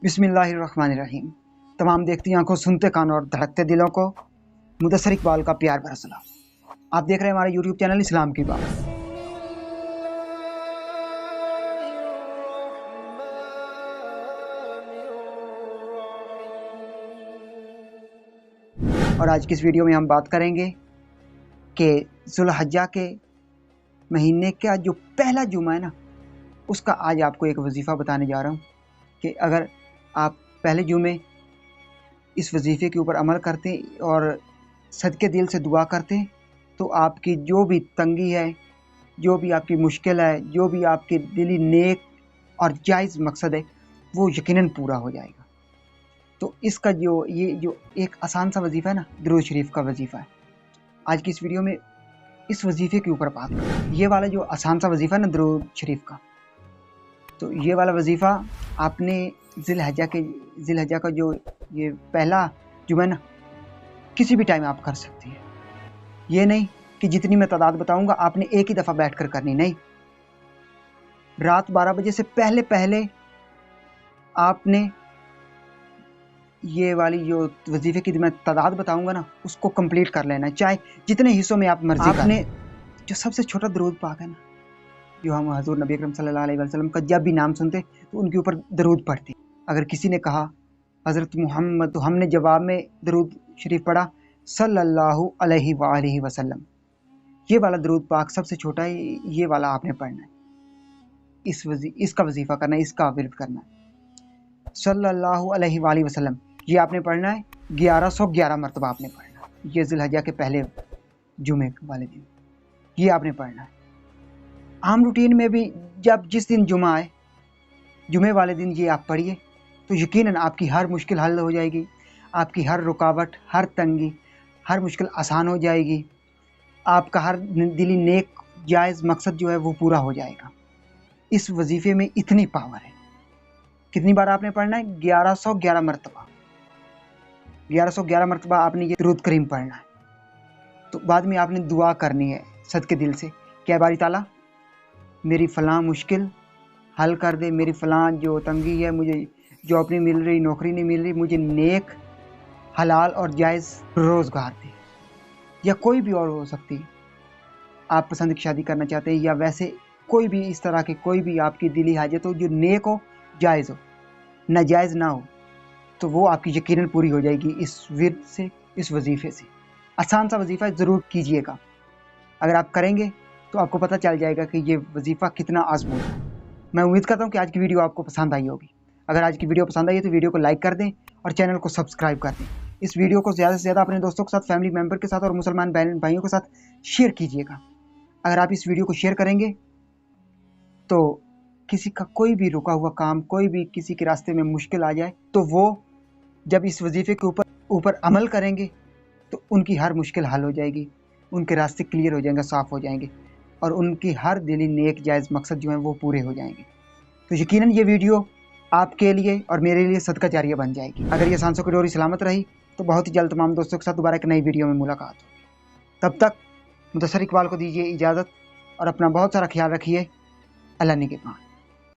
बिस्मिल्लाहिर्रहमानिर्रहीम। तमाम देखती आंखों, सुनते कानों और धड़कते दिलों को मुदस्सर इकबाल का प्यार भरा सलाम। आप देख रहे हैं हमारा यूट्यूब चैनल इस्लाम की बात। और आज की इस वीडियो में हम बात करेंगे कि ज़ुल्हिज्जा के महीने का जो पहला जुमा है ना, उसका आज आपको एक वजीफ़ा बताने जा रहा हूँ कि अगर आप पहले जुमे इस वजीफ़े के ऊपर अमल करते और सदके दिल से दुआ करते तो आपकी जो भी तंगी है, जो भी आपकी मुश्किल है, जो भी आपके दिली नेक और जायज़ मकसद है, वो यकीनन पूरा हो जाएगा। तो इसका जो एक आसान सा वजीफ़ा है ना, दुरूद शरीफ का वजीफ़ा है। आज की इस वीडियो में इस वजीफ़े के ऊपर बात करते हैं। ये वाला जो आसान सा वजीफ़ा है ना दुरूद शरीफ का, तो ये वाला वजीफ़ा आपने ज़िलहज्जा का जो ये पहला जुमा है ना, किसी भी टाइम आप कर सकते हैं। ये नहीं कि जितनी मैं तादाद बताऊंगा आपने एक ही दफ़ा बैठकर करनी, नहीं। रात 12 बजे से पहले पहले आपने ये वाली जो वजीफ़े की मैं तादाद बताऊंगा ना, उसको कंप्लीट कर लेना है, चाहे जितने हिस्सों में आप मर्जी। आपने जो सबसे छोटा दरूद पाक है ना, जो हम हज़ूर नबी अकरम सल्लल्लाहु अलैहि वसल्लम का जब भी नाम सुनते तो उनके ऊपर दरूद पढ़ते। अगर किसी ने कहा हज़रत मोहम्मद, तो हमने जवाब में दरूद शरीफ पढ़ा सल्लल्लाहु अलैहि वसल्लम। ये वाला दरूद पाक सबसे छोटा है, ये वाला आपने पढ़ना है। इसका वजीफ़ा करना है, इसका विर्द करना है। सल्लल्लाहु अलैहि वसल्लम ये आपने पढ़ना है 1111 मरतबा आपने पढ़ना है। ये ज़िलहज्जा के पहले जुमे वाले दिन ये आपने पढ़ना है। आम रूटीन में भी जब जिस दिन जुमा आए, जुमे वाले दिन ये आप पढ़िए तो यकीनन आपकी हर मुश्किल हल हो जाएगी, आपकी हर रुकावट, हर तंगी, हर मुश्किल आसान हो जाएगी, आपका हर दिली नेक जायज़ मकसद जो है वो पूरा हो जाएगा। इस वजीफ़े में इतनी पावर है। कितनी बार आपने पढ़ना है? 1111 मरतबा। 1111 मरतबा आपने ये दुरूद करीम पढ़ना है। तो बाद में आपने दुआ करनी है सदके दिल से, क्या बारी ताला मेरी फ़लाँ मुश्किल हल कर दे, मेरी फ़लाँ जो तंगी है, मुझे जॉब नहीं मिल रही, नौकरी नहीं मिल रही, मुझे नेक हलाल और जायज़ रोज़गार दे। या कोई भी और हो सकती है, आप पसंद की शादी करना चाहते हैं, या वैसे कोई भी इस तरह के कोई भी आपकी दिली हाजत हो जो नेक हो, जायज़ हो, नाजायज़ ना हो, तो वो आपकी यकीनन पूरी हो जाएगी इस विर्द से, इस वजीफ़े से। आसान सा वजीफ़ा है, ज़रूर कीजिएगा। अगर आप करेंगे तो आपको पता चल जाएगा कि ये वजीफ़ा कितना आज़मूद है। मैं उम्मीद करता हूँ कि आज की वीडियो आपको पसंद आई होगी। अगर आज की वीडियो पसंद आई है तो वीडियो को लाइक कर दें और चैनल को सब्सक्राइब कर दें। इस वीडियो को ज़्यादा से ज़्यादा अपने दोस्तों के साथ, फैमिली मेम्बर के साथ और मुसलमान बहन भाइयों के साथ शेयर कीजिएगा। अगर आप इस वीडियो को शेयर करेंगे तो किसी का कोई भी रुका हुआ काम, कोई भी किसी के रास्ते में मुश्किल आ जाए, तो वो जब इस वजीफ़े के ऊपर अमल करेंगे तो उनकी हर मुश्किल हल हो जाएगी, उनके रास्ते क्लियर हो जाएंगे, साफ़ हो जाएंगे, और उनकी हर दिली नेक जायज़ मकसद जो है वो पूरे हो जाएंगे। तो यकीनन ये वीडियो आपके लिए और मेरे लिए सदका जारिया बन जाएगी। अगर ये सांसों की डोरी सलामत रही तो बहुत ही जल्द तमाम दोस्तों के साथ दोबारा एक नई वीडियो में मुलाकात होगी। तब तक मुदस्सर इकबाल को दीजिए इजाज़त और अपना बहुत सारा ख्याल रखिए। अल्लाह निगहबान।